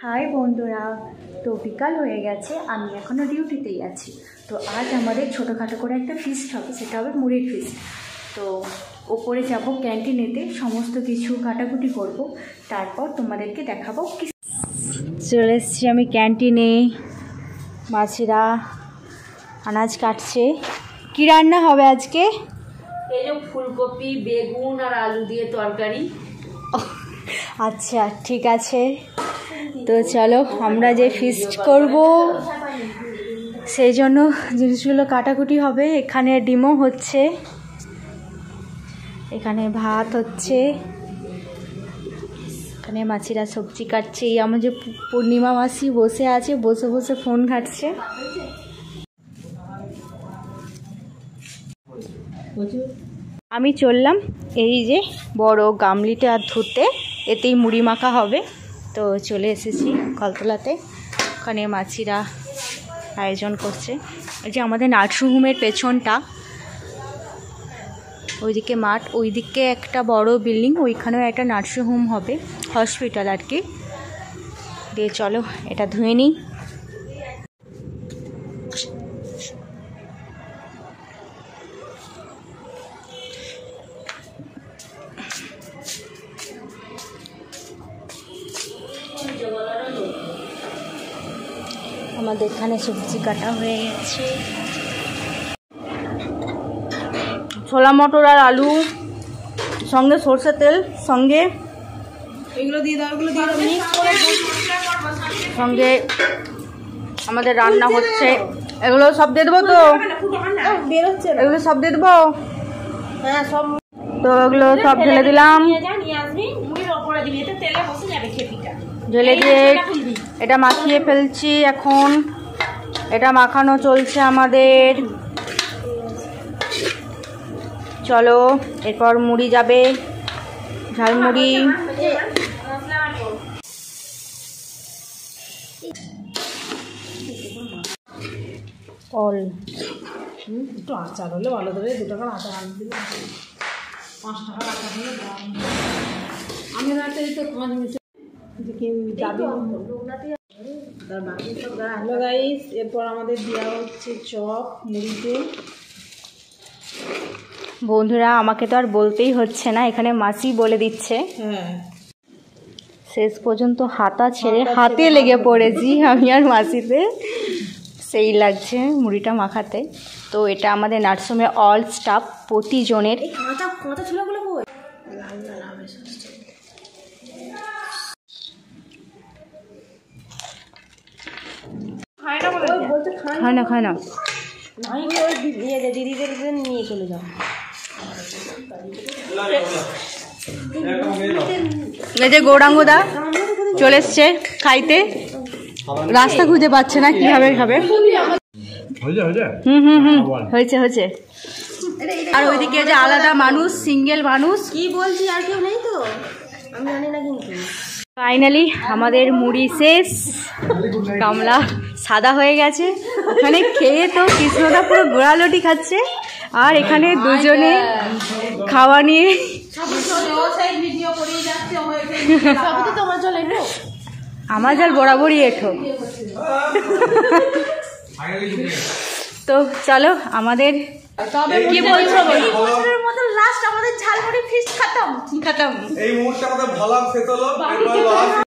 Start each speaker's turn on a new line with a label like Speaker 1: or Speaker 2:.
Speaker 1: High বন্ধুরা, তো বিকাল হয়ে গেছে, আমি এখনও ডিউটিতেই আছি। তো আজ আমাদের ছোটোখাটো করে একটা ফিস্ট হবে, সেটা হবে মুড়ির ফিস্ট। তো ওপরে যাব ক্যান্টিনেতে, সমস্ত কিছু কাটাকুটি করব, তারপর তোমাদেরকে দেখাবো। চলে এসেছি আমি ক্যান্টিনে, মাছিরা আনাজ কাটছে। কি রান্না হবে আজকে?
Speaker 2: এই যে ফুলকপি, বেগুন আর আলু দিয়ে তরকারি।
Speaker 1: আচ্ছা ঠিক আছে, তো চলো আমরা যে ফিস্ট করব সেই জন্য জিনিসগুলো কাটাকুটি হবে। এখানে ডিমও হচ্ছে, এখানে ভাত হচ্ছে, এখানে মাছিরা সবজি কাটছে। এই আমার যে পূর্ণিমা মাসি বসে আছে, বসে বসে ফোন ঘাটছে। আমি চললাম এই যে বড় গামলিতে আর ধুতে, এতেই মুড়ি মাখা হবে। তো চলে এসেছি কলতলাতে, ওখানে মাছিরা আয়োজন করছে। এই যে আমাদের নার্সিংহোমের পেছনটা, ওইদিকে মাঠ, ওইদিকে একটা বড় বিল্ডিং, ওইখানেও একটা নার্সিংহোম হবে, হসপিটাল আর কি। দিয়ে চলো এটা ধুয়ে নিই। আমাদের এখানে সবজি কাটা হয়ে গেছে, ছোলা মটর আর আলু, সঙ্গে সরষের তেল, সঙ্গে
Speaker 2: এগুলো দিয়ে দাও, এগুলো দিয়ে
Speaker 1: সঙ্গে আমাদের রান্না হচ্ছে। এগুলো সব দিয়ে দেবো তো? এগুলো সব দিয়ে দেবো?
Speaker 2: হ্যাঁ সব।
Speaker 1: তো এগুলো সব ঢেলে দিলাম, ঢেলে দিয়ে এটা মাখিয়ে ফেলছি। এখন এটা মাখানো চলছে আমাদের। চলো এরপর মুড়ি যাবে, ঝালমুড়ি। অল
Speaker 2: একটু আচার হলে ভালো করে, 2 টাকার আচার আনি দিলে, 5 টাকার আচার হলে আমি রাখতে দিতে হ্যালো গাইস, এরপর আমাদের দেওয়া হচ্ছে চপ মুড়িতে।
Speaker 1: বন্ধুরা আমাকে তো আর বলতেই হচ্ছে না, এখানে মাসি বলে দিচ্ছে।
Speaker 2: হ্যাঁ,
Speaker 1: শেষ পর্যন্ত হাতা ছেড়ে হাতে লেগে পড়েছি আমি আর মাসিতে, সেই লাগছে মুড়িটা মাখাতে। তো এটা আমাদের নার্সিংহোমে অল স্টাফ প্রতিজনের। খায় না
Speaker 2: দিদিদের নিয়ে চলে যাও।
Speaker 1: এই যে গৌরাঙ্গদা চলে এসছে খাইতে, রাস্তা খুঁজে পাচ্ছে না, কিভাবে খাবে। হয়েছে। আর ওইদিকে যে আলাদা মানুষ, সিঙ্গেল মানুষ,
Speaker 2: কি বলছি আর কেউ নেই তো, আমি জানি না। কিন্তু
Speaker 1: ফাইনালি আমাদের মুড়ি শেষ, গামলা সাদা হয়ে গেছে। ওখানে খেয়ে তো কৃষ্ণদা পুরো গোড়ালটি খাচ্ছে, আর এখানে দুজনে খাওয়া নিয়ে আমার জাল বরাবরই এঠো। তো চলো আমাদের কি বলছো, লাস্ট আমাদের ঝালমুড়ি ফিস্ট খতম।
Speaker 3: এই মুহূর্তে আমাদের ভালো খেতে হলো।